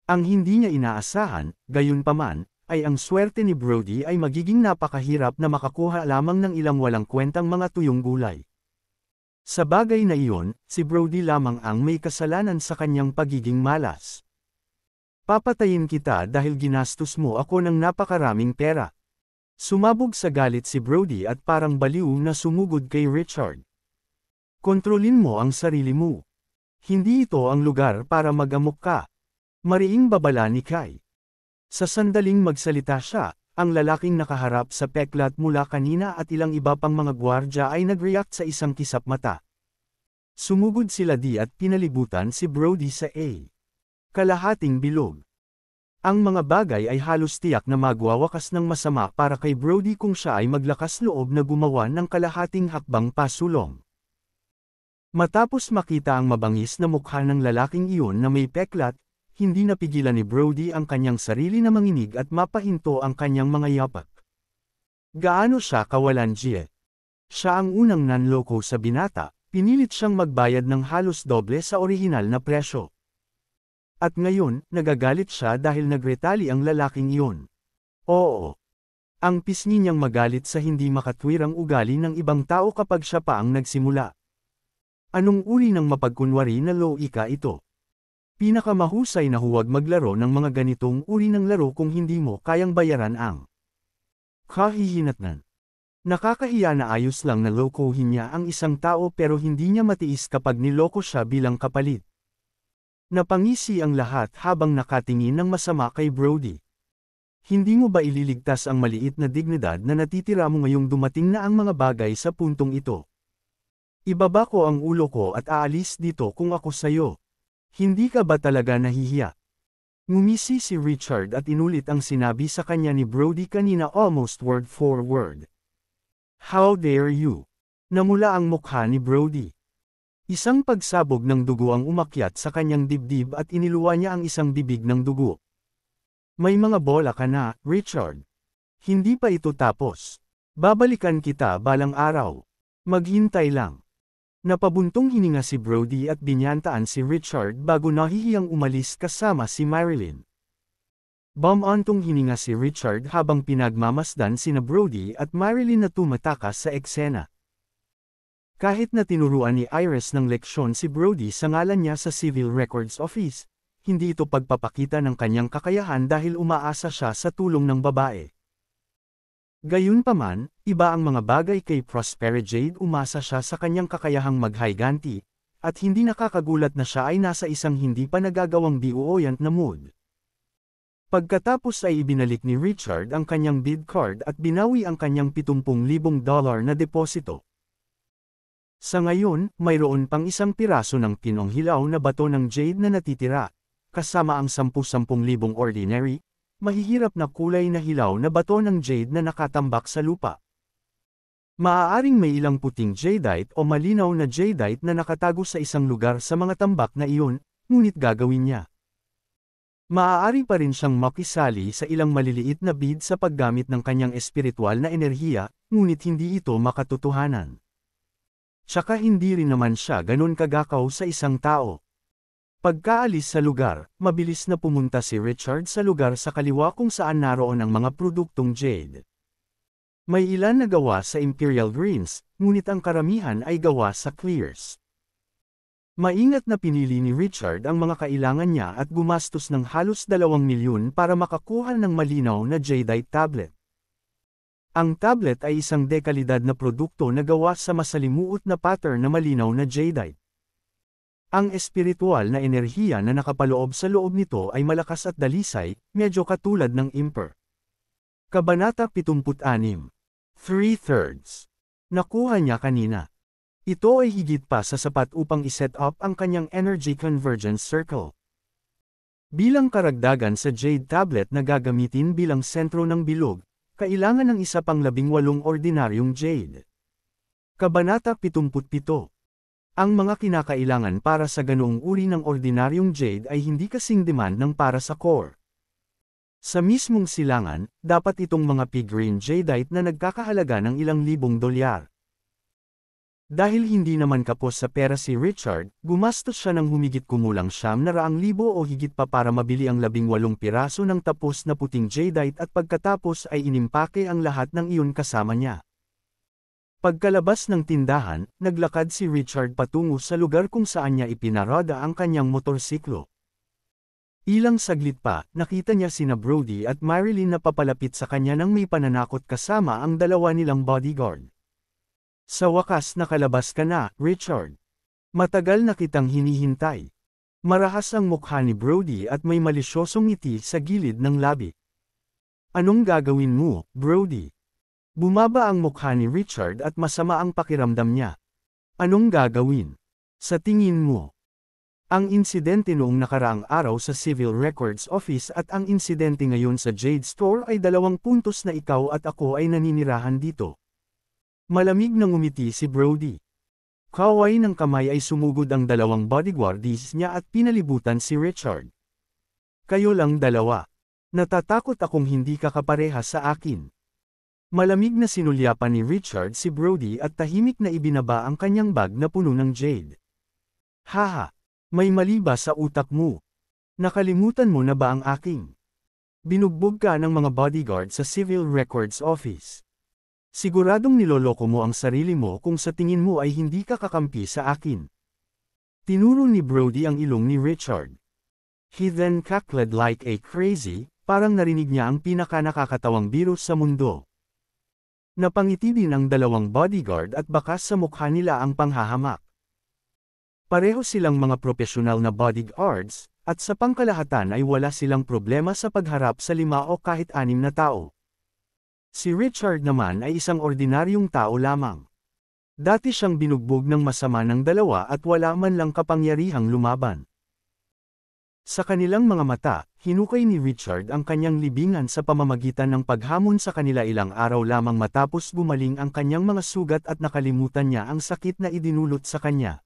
Ang hindi niya inaasahan, gayunpaman, ay ang swerte ni Brody ay magiging napakahirap na makakuha lamang ng ilang walang kwentang mga tuyong gulay. Sa bagay na iyon, si Brody lamang ang may kasalanan sa kanyang pagiging malas. Papatayin kita dahil ginastos mo ako ng napakaraming pera. Sumabog sa galit si Brody at parang baliw na sumugod kay Richard. Kontrolin mo ang sarili mo. Hindi ito ang lugar para mag-amok ka. Mariing babala ni Kai. Sa sandaling magsalita siya, ang lalaking nakaharap sa peklat mula kanina at ilang iba pang mga gwardya ay nag-react sa isang kisap mata. Sumugod sila di at pinalibutan si Brody sa A. Kalahating bilog. Ang mga bagay ay halos tiyak na magwawakas ng masama para kay Brody kung siya ay maglakas loob na gumawa ng kalahating hakbang pasulong. Matapos makita ang mabangis na mukha ng lalaking iyon na may peklat, hindi napigilan ni Brody ang kanyang sarili na manginig at mapahinto ang kanyang mga yapak. Gaano siya kawalan Jie? Siya ang unang nanloko sa binata, pinilit siyang magbayad ng halos doble sa orihinal na presyo. At ngayon, nagagalit siya dahil nagretali ang lalaking iyon. Oo. Ang pisngi niyang magalit sa hindi makatwirang ugali ng ibang tao kapag siya pa ang nagsimula. Anong uri ng mapagkunwari na loika ito? Pinakamahusay na huwag maglaro ng mga ganitong uri ng laro kung hindi mo kayang bayaran ang kahihinatnan. Nakakahiya na ayos lang na lokohin niya ang isang tao pero hindi niya matiis kapag niloko siya bilang kapalit. Napangisi ang lahat habang nakatingin ng masama kay Brody. Hindi mo ba ililigtas ang maliit na dignidad na natitira mo ngayong dumating na ang mga bagay sa puntong ito? Ibaba ko ang ulo ko at aalis dito kung ako sayo. Hindi ka ba talaga nahihiya? Ngumisi si Richard at inulit ang sinabi sa kanya ni Brody kanina almost word for word. How dare you? Namula ang mukha ni Brody. Isang pagsabog ng dugo ang umakyat sa kanyang dibdib at iniluwa niya ang isang bibig ng dugo. May mga bola ka na, Richard. Hindi pa ito tapos. Babalikan kita balang araw. Maghintay lang. Napabuntong hininga si Brody at binyantaan si Richard bago nahihiyang umalis kasama si Marilyn. Bumantong hininga si Richard habang pinagmamasdan sina Brody at Marilyn na tumatakas sa eksena. Kahit na tinuruan ni Iris ng leksyon si Brody sa ngalan niya sa Civil Records Office, hindi ito pagpapakita ng kanyang kakayahan dahil umaasa siya sa tulong ng babae. Gayunpaman, iba ang mga bagay kay Prosperity Jade, umasa siya sa kanyang kakayahang mag-higanti, at hindi nakakagulat na siya ay nasa isang hindi pa nagagawang buoyant na mood. Pagkatapos ay ibinalik ni Richard ang kanyang bid card at binawi ang kanyang $70,000 na deposito. Sa ngayon, mayroon pang isang piraso ng pinonghilaw na bato ng jade na natitira, kasama ang 10,000 ordinary, mahihirap na kulay na hilaw na bato ng jade na nakatambak sa lupa. Maaaring may ilang puting jadeite o malinaw na jadeite na nakatago sa isang lugar sa mga tambak na iyon, ngunit gagawin niya. Maaari pa rin siyang makisali sa ilang maliliit na bead sa paggamit ng kanyang espiritual na enerhiya, ngunit hindi ito makatotohanan. Tsaka hindi rin naman siya ganun kagakaw sa isang tao. Pagkaalis sa lugar, mabilis na pumunta si Richard sa lugar sa kaliwa kung saan naroon ang mga produktong jade. May ilan na gawa sa Imperial Greens, ngunit ang karamihan ay gawa sa clears. Maingat na pinili ni Richard ang mga kailangan niya at gumastos ng halos 2 milyon para makakuha ng malinaw na jadeite tablet. Ang tablet ay isang dekalidad na produkto na gawa sa masalimuot na pattern na malinaw na jadeite. Ang espiritual na enerhiya na nakapaloob sa loob nito ay malakas at dalisay, medyo katulad ng Imper. Kabanata 76. 3/3. Nakuha niya kanina. Ito ay higit pa sa sapat upang iset up ang kanyang energy convergence circle. Bilang karagdagan sa jade tablet na gagamitin bilang sentro ng bilog, kailangan ng isa pang 18 ordinaryong jade. Kabanata 77. Ang mga kinakailangan para sa ganoong uri ng ordinaryong jade ay hindi kasing demand ng para sa core. Sa mismong silangan, dapat itong mga pig-green jadeite na nagkakahalaga ng ilang libong dolyar. Dahil hindi naman kapos sa pera si Richard, gumastos siya ng humigit kumulang 900,000 o higit pa para mabili ang 18 piraso ng tapos na puting jadeite at pagkatapos ay inimpake ang lahat ng iyon kasama niya. Pagkalabas ng tindahan, naglakad si Richard patungo sa lugar kung saan niya ipinarada ang kanyang motorsiklo. Ilang saglit pa, nakita niya sina Brody at Marilyn na papalapit sa kanya nang may pananakot kasama ang dalawa nilang bodyguard. Sa wakas nakalabas ka na, Richard. Matagal na kitang hinihintay. Marahas ang mukha ni Brody at may malisyosong ngiti sa gilid ng labi. Anong gagawin mo, Brody? Bumaba ang mukha ni Richard at masama ang pakiramdam niya. Anong gagawin? Sa tingin mo? Ang insidente noong nakaraang araw sa Civil Records Office at ang insidente ngayon sa Jade Store ay 2 puntos na ikaw at ako ay naninirahan dito. Malamig na ngumiti si Brody. Kaway ng kamay ay sumugod ang 2 bodyguards niya at pinalibutan si Richard. Kayo lang dalawa. Natatakot akong hindi ka kapareha sa akin. Malamig na sinulyapan ni Richard si Brody at tahimik na ibinaba ang kanyang bag na puno ng jade. Haha, may mali ba sa utak mo? Nakalimutan mo na ba ang aking? Binugbog ka ng mga bodyguard sa Civil Records Office. Siguradong niloloko mo ang sarili mo kung sa tingin mo ay hindi ka kakampi sa akin. Tinuro ni Brody ang ilong ni Richard. He then cackled like a crazy, parang narinig niya ang pinakanakakatawang biro sa mundo. Napangiti din ang 2 bodyguard at bakas sa mukha nila ang panghahamak. Pareho silang mga profesional na bodyguards, at sa pangkalahatan ay wala silang problema sa pagharap sa 5 o kahit 6 na tao. Si Richard naman ay isang ordinaryong tao lamang. Dati siyang binugbog ng masama ng 2 at wala man lang kapangyarihang lumaban. Sa kanilang mga mata, hinukay ni Richard ang kanyang libingan sa pamamagitan ng paghamon sa kanila ilang araw lamang matapos gumaling ang kanyang mga sugat at nakalimutan niya ang sakit na idinulot sa kanya.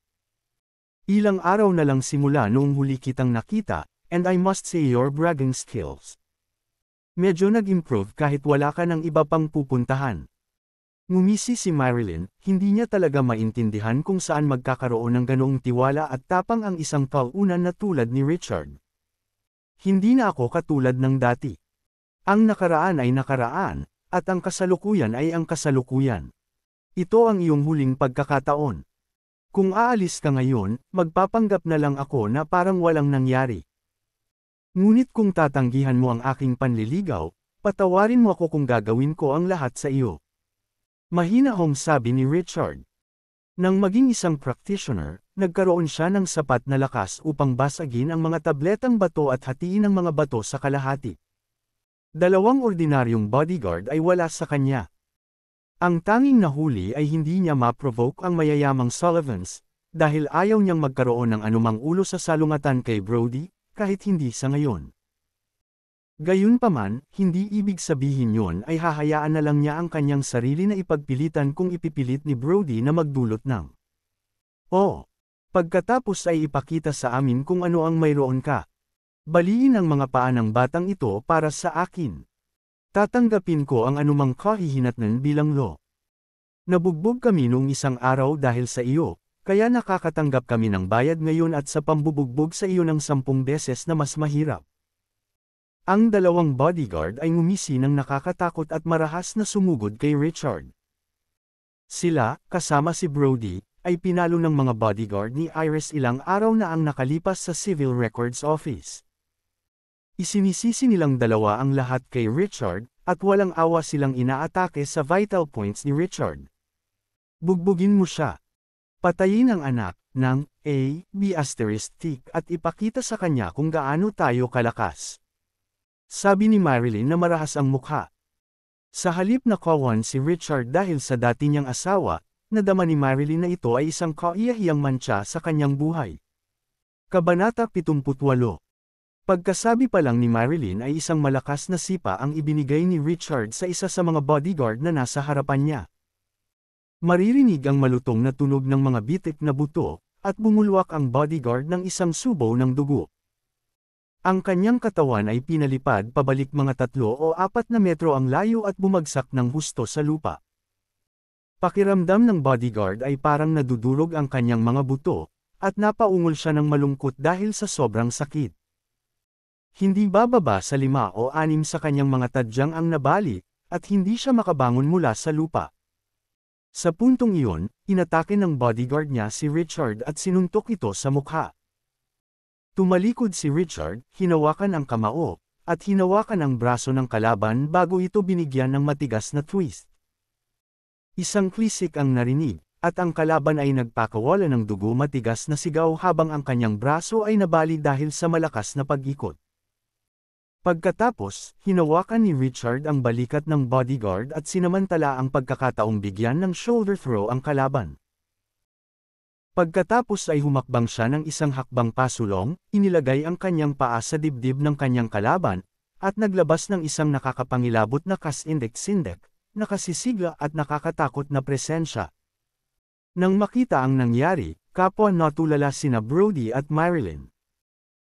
Ilang araw na lang simula noong huli kitang nakita, and I must say your bragging skills. Medyo nag-improve kahit wala ka ng iba pang pupuntahan. Ngumisi si Marilyn, hindi niya talaga maintindihan kung saan magkakaroon ng ganoong tiwala at tapang ang isang taunan na tulad ni Richard. Hindi na ako katulad ng dati. Ang nakaraan ay nakaraan, at ang kasalukuyan ay ang kasalukuyan. Ito ang iyong huling pagkakataon. Kung aalis ka ngayon, magpapanggap na lang ako na parang walang nangyari. Ngunit kung tatanggihan mo ang aking panliligaw, patawarin mo ako kung gagawin ko ang lahat sa iyo. Mahinahong sabi ni Richard. Nang maging isang practitioner, nagkaroon siya ng sapat na lakas upang basagin ang mga tabletang bato at hatiin ang mga bato sa kalahati. 2 ordinaryong bodyguard ay wala sa kanya. Ang tanging nahuli ay hindi niya ma-provoke ang mayayamang Sullivans, dahil ayaw niyang magkaroon ng anumang ulo sa salungatan kay Brody, kahit hindi sa ngayon. Gayunpaman, hindi ibig sabihin yon ay hahayaan na lang niya ang kanyang sarili na ipagpilitan kung ipipilit ni Brody na magdulot ng pagkatapos ay ipakita sa amin kung ano ang mayroon ka. Baliin ang mga paa ng batang ito para sa akin. Tatanggapin ko ang anumang kahihinatnan bilang lo. Nabugbog kami noong isang araw dahil sa iyo, kaya nakakatanggap kami ng bayad ngayon at sa pambubugbog sa iyo ng 10 beses na mas mahirap. Ang dalawang bodyguard ay ngumisi ng nakakatakot at marahas na sumugod kay Richard. Sila, kasama si Brody, ay pinalo ng mga bodyguard ni Iris ilang araw na ang nakalipas sa Civil Records Office. Isinisisi nilang dalawa ang lahat kay Richard, at walang awa silang inaatake sa vital points ni Richard. Bugbugin mo siya. Patayin ang anak ng A.B. at ipakita sa kanya kung gaano tayo kalakas. Sabi ni Marilyn na marahas ang mukha. Sa halip na kawan si Richard dahil sa dati niyang asawa, nadama ni Marilyn na ito ay isang kaiyahiyang mantsa sa kanyang buhay. Kabanata 78. Pagkasabi pa lang ni Marilyn ay isang malakas na sipa ang ibinigay ni Richard sa isa sa mga bodyguard na nasa harapan niya. Maririnig ang malutong na tunog ng mga bitik na buto, at bumulwak ang bodyguard ng isang subo ng dugo. Ang kanyang katawan ay pinalipad pabalik mga 3 o 4 na metro ang layo at bumagsak ng husto sa lupa. Pakiramdam ng bodyguard ay parang nadudurog ang kanyang mga buto, at napaungol siya ng malungkot dahil sa sobrang sakit. Hindi bababa sa 5 o 6 sa kanyang mga tadyang ang nabali, at hindi siya makabangon mula sa lupa. Sa puntong iyon, inatake ng bodyguard niya si Richard at sinuntok ito sa mukha. Tumalikod si Richard, hinawakan ang kamao, at hinawakan ang braso ng kalaban bago ito binigyan ng matigas na twist. Isang klisik ang narinig, at ang kalaban ay nagpakawala ng dugo matigas na sigaw habang ang kanyang braso ay nabali dahil sa malakas na pag-ikot. Pagkatapos, hinawakan ni Richard ang balikat ng bodyguard at sinamantala ang pagkakataong bigyan ng shoulder throw ang kalaban. Pagkatapos ay humakbang siya ng isang hakbang pasulong, inilagay ang kanyang paa sa dibdib ng kanyang kalaban, at naglabas ng isang nakakapangilabot na kasindak-sindak, nakasisigla at nakakatakot na presensya. Nang makita ang nangyari, kapwa natulala sina Brody at Marilyn.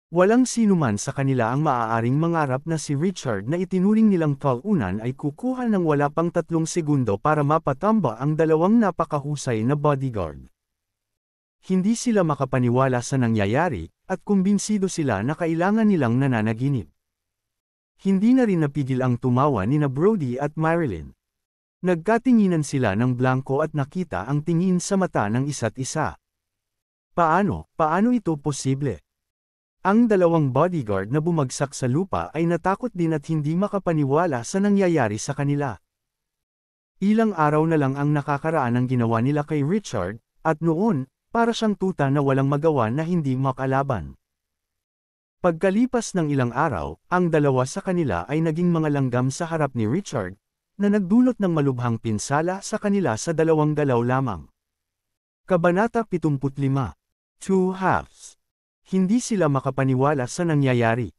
Walang sinuman sa kanila ang maaaring mangarap na si Richard na itinuring nilang talunan ay kukuha ng wala pang 3 segundo para mapatamba ang dalawang napakahusay na bodyguard. Hindi sila makapaniwala sa nangyayari, at kumbinsido sila na kailangan nilang nananaginip. Hindi na rin napigil ang tumawa ni na Brody at Marilyn. Nagkatinginan sila ng blanko at nakita ang tingin sa mata ng isa't isa. Paano ito posible? Ang dalawang bodyguard na bumagsak sa lupa ay natakot din at hindi makapaniwala sa nangyayari sa kanila. Ilang araw na lang ang nakakaraan ng ginawa nila kay Richard, at noon, para siyang tuta na walang magawa na hindi makalaban. Pagkalipas ng ilang araw, ang dalawa sa kanila ay naging mga langgam sa harap ni Richard, na nagdulot ng malubhang pinsala sa kanila sa 2 galaw lamang. Kabanata 75. 2 halves. Hindi sila makapaniwala sa nangyayari.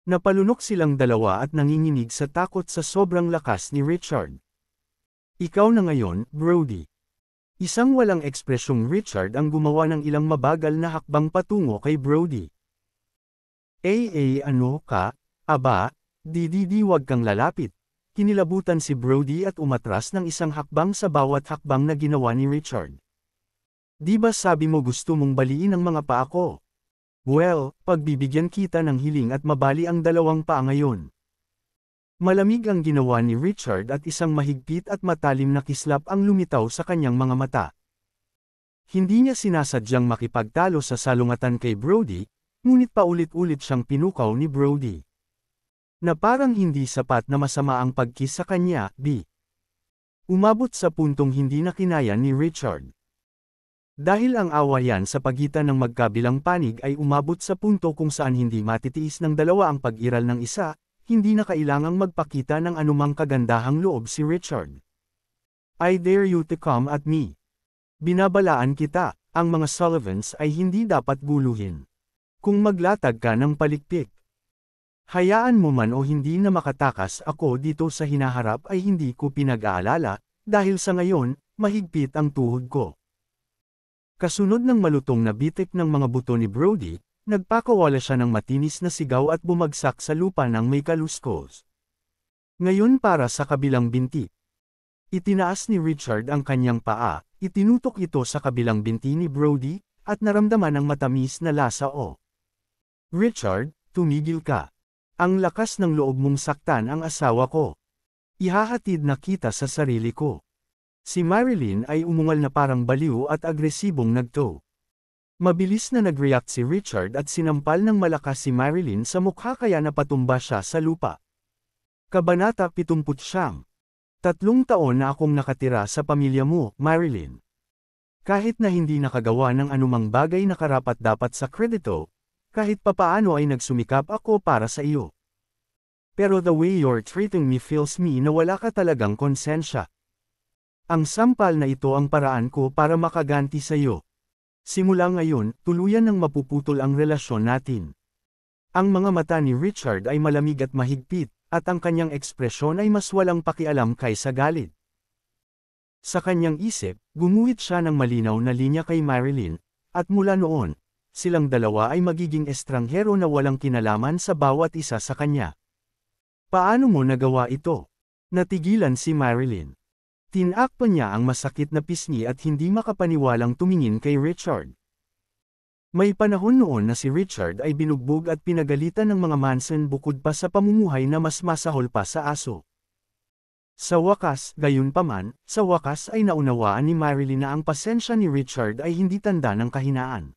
Napalunok silang dalawa at nanginginig sa takot sa sobrang lakas ni Richard. Ikaw na ngayon, Brody. Isang walang ekspresyong Richard ang gumawa ng ilang mabagal na hakbang patungo kay Brody. Ano ka? Aba, wag kang lalapit. Kinilabutan si Brody at umatras ng isang hakbang sa bawat hakbang na ginawa ni Richard. Di ba sabi mo gusto mong baliin ang mga paa ko? Well, pagbibigyan kita ng hiling at mabali ang 2 paa ngayon. Malamig ang ginawa ni Richard at isang mahigpit at matalim na kislap ang lumitaw sa kanyang mga mata. Hindi niya sinasadyang makipagtalo sa salungatan kay Brody, ngunit paulit-ulit siyang pinukaw ni Brody. Na parang hindi sapat na masama ang pagkis sa kanya, umabot sa puntong hindi na kinaya ni Richard. Dahil ang awayan sa pagitan ng magkabilang panig ay umabot sa punto kung saan hindi matitiis ng dalawa ang pag-iral ng isa, hindi na kailangang magpakita ng anumang kagandahang loob si Richard. I dare you to come at me. Binabalaan kita, ang mga Sullivans ay hindi dapat guluhin. Kung maglatag ka ng palikpik. Hayaan mo man o hindi na makatakas ako dito sa hinaharap ay hindi ko pinag-aalala, dahil sa ngayon, mahigpit ang tuhod ko. Kasunod ng malutong na bitik ng mga buto ni Brody, nagpakawala siya ng matinis na sigaw at bumagsak sa lupa ng may kaluskos. Ngayon para sa kabilang binti. Itinaas ni Richard ang kanyang paa, itinutok ito sa kabilang binti ni Brody, at naramdaman ang matamis na lasa o. Richard, tumigil ka. Ang lakas ng loob mong saktan ang asawa ko. Ihahatid na kita sa sarili ko. Si Marilyn ay umungal na parang baliw at agresibong nagto. Mabilis na nag-react si Richard at sinampal ng malakas si Marilyn sa mukha kaya napatumba siya sa lupa. Kabanata 79. 3 taon na akong nakatira sa pamilya mo, Marilyn. Kahit na hindi nakagawa ng anumang bagay na karapat-dapat sa kredito, kahit papaano ay nagsumikap ako para sa iyo. Pero the way you're treating me feels me na wala ka talagang konsensya. Ang sampal na ito ang paraan ko para makaganti sa iyo. Simula ngayon, tuluyan ng mapuputol ang relasyon natin. Ang mga mata ni Richard ay malamig at mahigpit, at ang kanyang ekspresyon ay mas walang pakialam kaysa galit. Sa kanyang isip, gumuhit siya ng malinaw na linya kay Marilyn, at mula noon, silang dalawa ay magiging estranghero na walang kinalaman sa bawat isa sa kanya. Paano mo nagawa ito? Natigilan si Marilyn. Tinakpan niya ang masakit na pisngi at hindi makapaniwalang tumingin kay Richard. May panahon noon na si Richard ay binugbog at pinagalitan ng mga Manson bukod pa sa pamumuhay na mas masahol pa sa aso. Sa wakas, gayunpaman, sa wakas ay naunawaan ni Marilyn na ang pasensya ni Richard ay hindi tanda ng kahinaan.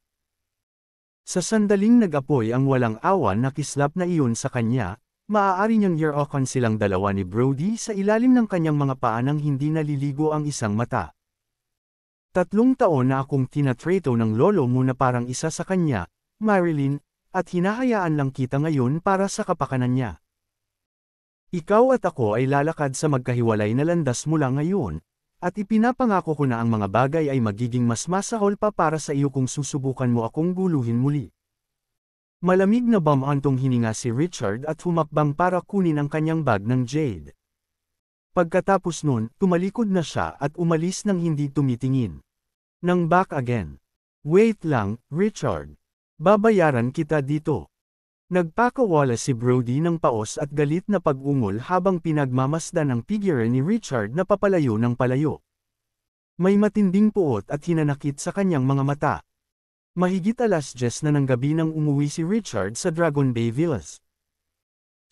Sa sandaling nag-apoy ang walang awan na kislap na iyon sa kanya, maaari niyang year-okon silang dalawa ni Brody sa ilalim ng kanyang mga paa nang hindi naliligo ang isang mata. 3 taon na akong tinatrato ng lolo mo na parang isa sa kanya, Marilyn, at hinahayaan lang kita ngayon para sa kapakanan niya. Ikaw at ako ay lalakad sa magkahiwalay na landas mula ngayon, at ipinapangako ko na ang mga bagay ay magiging mas masahol pa para sa iyo kung susubukan mo akong guluhin muli. Malamig na bumantong hininga si Richard at humakbang para kunin ang kanyang bag ng jade. Pagkatapos nun, tumalikod na siya at umalis nang hindi tumitingin. Nang back again. Wait lang, Richard. Babayaran kita dito. Nagpakawala si Brody ng paos at galit na pag-ungol habang pinagmamasdan ang figure ni Richard na papalayo ng palayo. May matinding puot at hinanakit sa kanyang mga mata. Mahigit 10:00 na ng gabi nang umuwi si Richard sa Dragon Bay Villas.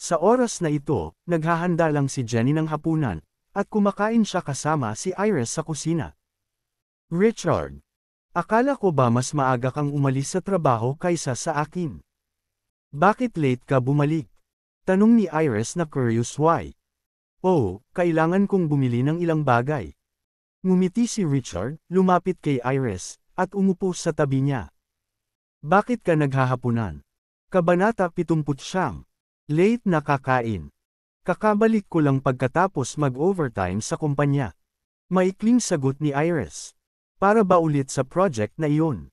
Sa oras na ito, naghahanda lang si Jenny ng hapunan, at kumakain siya kasama si Iris sa kusina. Richard, akala ko ba mas maaga kang umalis sa trabaho kaysa sa akin? Bakit late ka bumalik? Tanong ni Iris na curious why. Oh, kailangan kong bumili ng ilang bagay. Ngumiti si Richard, lumapit kay Iris, at umupo sa tabi niya. Bakit ka naghahapunan? Kabanata 70. Late na kakain. Kakabalik ko lang pagkatapos mag-overtime sa kumpanya. Maikling sagot ni Iris. Para ba ulit sa project na iyon?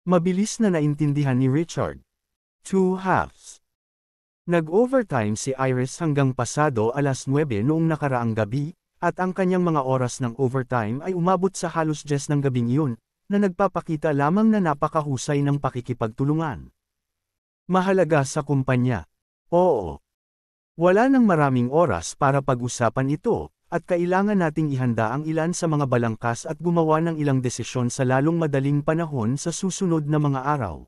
Mabilis na naintindihan ni Richard. 2 halves. Nag-overtime si Iris hanggang pasado 9:00 noong nakaraang gabi, at ang kanyang mga oras ng overtime ay umabot sa halos 10 ng gabing iyon, na nagpapakita lamang na napakahusay ng pakikipagtulungan. Mahalaga sa kumpanya. Oo. Wala nang maraming oras para pag-usapan ito, at kailangan nating ihanda ang ilan sa mga balangkas at gumawa ng ilang desisyon sa lalong madaling panahon sa susunod na mga araw.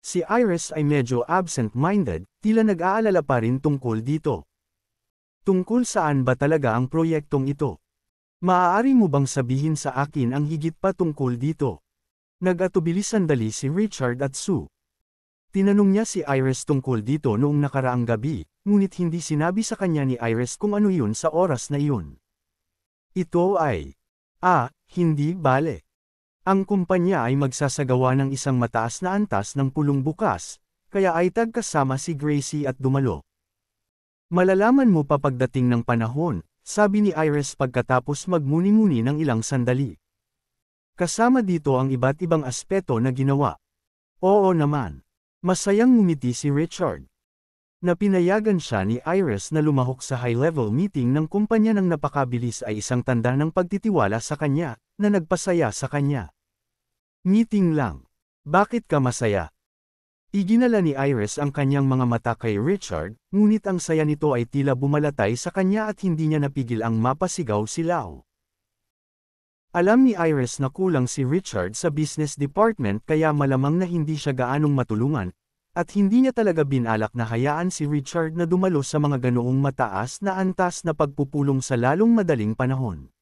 Si Iris ay medyo absent-minded, tila nag-aalala pa rin tungkol dito. Tungkol saan ba talaga ang proyektong ito? Maaari mo bang sabihin sa akin ang higit pa tungkol dito? Nag-atubili sandali si Richard at Sue. Tinanong niya si Iris tungkol dito noong nakaraang gabi, ngunit hindi sinabi sa kanya ni Iris kung ano yun sa oras na iyon. Ito ay, hindi bale. Ang kumpanya ay magsasagawa ng isang mataas na antas ng pulong bukas, kaya ay tagkasama si Gracie at dumalo. Malalaman mo pa pagdating ng panahon, sabi ni Iris pagkatapos magmuni-muni ng ilang sandali. Kasama dito ang iba't ibang aspeto na ginawa. Oo naman. Masayang ngumiti si Richard. Napinayagan siya ni Iris na lumahok sa high-level meeting ng kumpanya ng napakabilis ay isang tanda ng pagtitiwala sa kanya, na nagpasaya sa kanya. Meeting lang. Bakit ka masaya? Iginala ni Iris ang kanyang mga mata kay Richard, ngunit ang saya nito ay tila bumalatay sa kanya at hindi niya napigil ang mapasigaw silaw. Alam ni Iris na kulang si Richard sa business department kaya malamang na hindi siya gaanong matulungan, at hindi niya talaga binalak na hayaan si Richard na dumalo sa mga ganoong mataas na antas na pagpupulong sa lalong madaling panahon.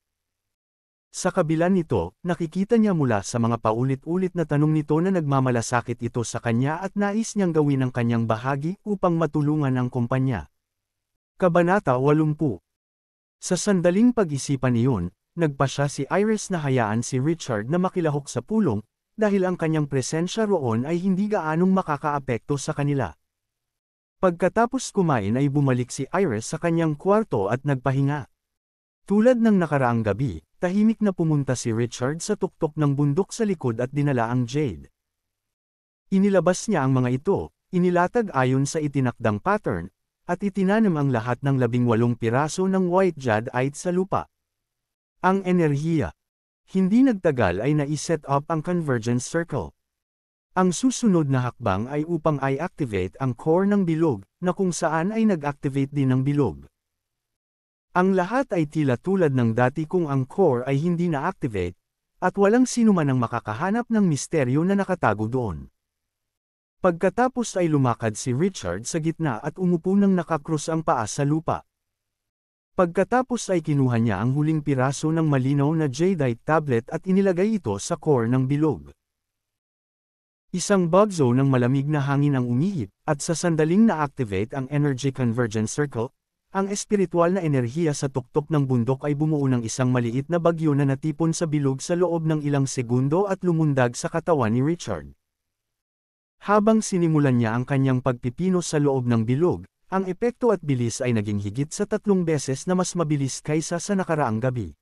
Sa kabila nito, nakikita niya mula sa mga paulit-ulit na tanong nito na nagmamalasakit ito sa kanya at nais niyang gawin ang kanyang bahagi upang matulungan ang kumpanya. Kabanata 80. Sa sandaling pag-isipan iyon, nagpasya si Iris na hayaan si Richard na makilahok sa pulong, dahil ang kanyang presensya roon ay hindi gaanong makakaapekto sa kanila. Pagkatapos kumain ay bumalik si Iris sa kanyang kwarto at nagpahinga. Tulad ng nakaraang gabi, tahimik na pumunta si Richard sa tuktok ng bundok sa likod at dinala ang jade. Inilabas niya ang mga ito, inilatag ayon sa itinakdang pattern, at itinanim ang lahat ng 18 piraso ng white jadeite sa lupa. Ang enerhiya. Hindi nagtagal ay naiset up ang convergence circle. Ang susunod na hakbang ay upang i-activate ang core ng bilog, na kung saan ay nag-activate din ng bilog. Ang lahat ay tila tulad ng dati kung ang core ay hindi na-activate, at walang sinuman ang makakahanap ng misteryo na nakatago doon. Pagkatapos ay lumakad si Richard sa gitna at umupo nang nakakrus ang paa sa lupa. Pagkatapos ay kinuha niya ang huling piraso ng malinaw na jadeite tablet at inilagay ito sa core ng bilog. Isang bugzo ng malamig na hangin ang umihip, at sa sandaling na-activate ang Energy Convergence Circle, ang espiritual na enerhiya sa tuktok ng bundok ay bumuo ng isang maliit na bagyo na natipon sa bilog sa loob ng ilang segundo at lumundag sa katawan ni Richard. Habang sinimulan niya ang kanyang pagpipino sa loob ng bilog, ang epekto at bilis ay naging higit sa 3 beses na mas mabilis kaysa sa nakaraang gabi.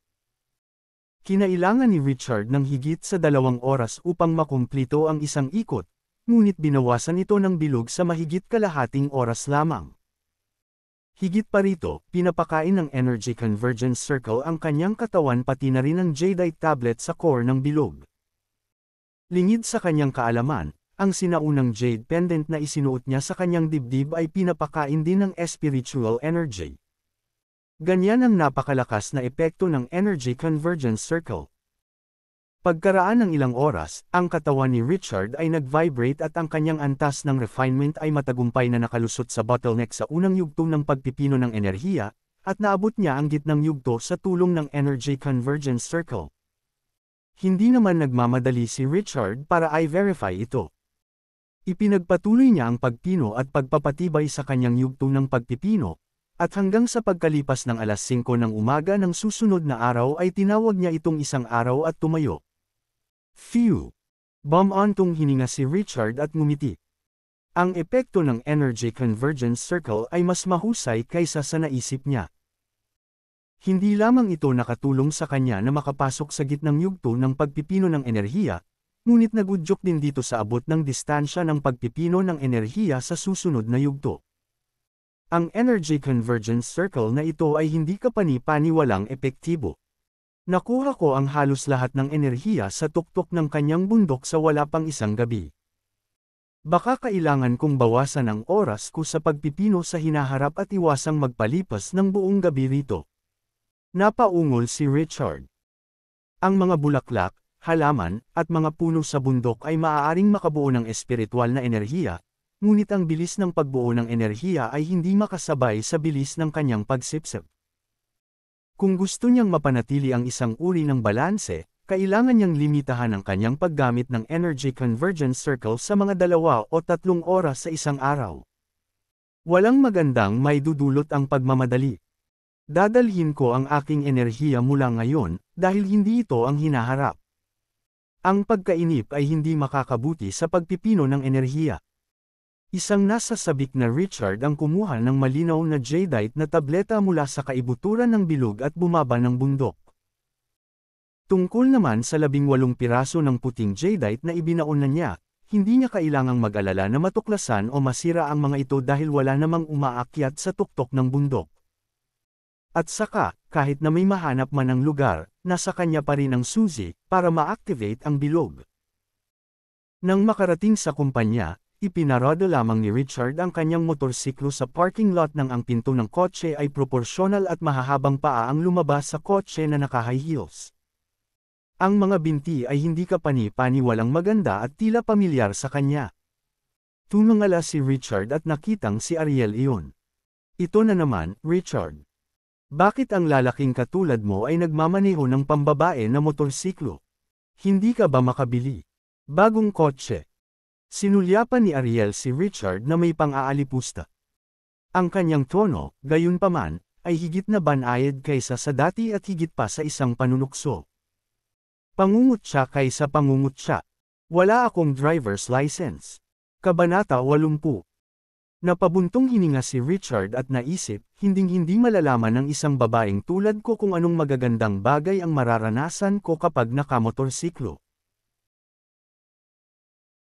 Kinailangan ni Richard ng higit sa 2 oras upang makumplito ang isang ikot, ngunit binawasan ito ng bilog sa mahigit kalahating oras lamang. Higit pa rito, pinapakain ng Energy Convergence Circle ang kanyang katawan pati na rin ang jadeite tablet sa core ng bilog. Lingid sa kanyang kaalaman, ang sinaunang jade pendant na isinuot niya sa kanyang dibdib ay pinapakain din ng spiritual energy. Ganyan ang napakalakas na epekto ng Energy Convergence Circle. Pagkaraan ng ilang oras, ang katawan ni Richard ay nag-vibrate at ang kanyang antas ng refinement ay matagumpay na nakalusot sa bottleneck sa unang yugto ng pagpipino ng enerhiya, at naabot niya ang gitnang yugto sa tulong ng Energy Convergence Circle. Hindi naman nagmamadali si Richard para i-verify ito. Ipinagpatuloy niya ang pagpino at pagpapatibay sa kanyang yugto ng pagpipino, at hanggang sa pagkalipas ng alas 5 ng umaga ng susunod na araw ay tinawag niya itong isang araw at tumayo. Phew! Bum-ontong hininga si Richard at ngumiti. Ang epekto ng Energy Convergence Circle ay mas mahusay kaysa sa naisip niya. Hindi lamang ito nakatulong sa kanya na makapasok sa gitnang yugto ng pagpipino ng enerhiya, ngunit nagudyok din dito sa abot ng distansya ng pagpipino ng enerhiya sa susunod na yugto. Ang Energy Convergence Circle na ito ay hindi kapani-paniwalang epektibo. Nakuha ko ang halos lahat ng enerhiya sa tuktok ng kanyang bundok sa wala pang isang gabi. Baka kailangan kong bawasan ang oras ko sa pagpipino sa hinaharap at iwasang magpalipas ng buong gabi rito. Napaungol si Richard. Ang mga bulaklak, halaman, at mga puno sa bundok ay maaaring makabuo ng espiritual na enerhiya, ngunit ang bilis ng pagbuo ng enerhiya ay hindi makasabay sa bilis ng kanyang pagsipsip. Kung gusto niyang mapanatili ang isang uri ng balanse, kailangan niyang limitahan ang kanyang paggamit ng Energy Convergence Circle sa mga 2 o 3 oras sa isang araw. Walang magandang may dudulot ang pagmamadali. Dadalhin ko ang aking enerhiya mula ngayon, dahil hindi ito ang hinaharap. Ang pagkainip ay hindi makakabuti sa pagpipino ng enerhiya. Isang nasa sabik na Richard ang kumuha ng malinaw na jadeite na tableta mula sa kaibuturan ng bilog at bumaba ng bundok. Tungkol naman sa 18 piraso ng puting jadeite na ibinaon na niya, hindi niya kailangang mag-alala na matuklasan o masira ang mga ito dahil wala namang umaakyat sa tuktok ng bundok. At saka, kahit na may mahanap man ang lugar, nasa kanya pa rin ang susi para ma-activate ang bilog. Nang makarating sa kumpanya, ipinarada lamang ni Richard ang kanyang motorsiklo sa parking lot nang ang pinto ng kotse ay proporsyonal at mahahabang paa ang lumabas sa kotse na naka-high heels. Ang mga binti ay hindi kapani-paniwalang maganda at tila pamilyar sa kanya. Tumingala si Richard at nakitang si Ariel iyon. Ito na naman, Richard. Bakit ang lalaking katulad mo ay nagmamaneho ng pambabae na motorsiklo? Hindi ka ba makabili? Bagong kotse. Sinulyapan ni Ariel si Richard na may pang-aalipusta. Ang kanyang tono, gayunpaman, ay higit na banayad kaysa sa dati at higit pa sa isang panunukso. Pangungutya kaysa pangungutya. Wala akong driver's license. Kabanata 80. Napabuntong hininga si Richard at naisip, hinding-hindi malalaman ng isang babaeng tulad ko kung anong magagandang bagay ang mararanasan ko kapag nakamotorsiklo.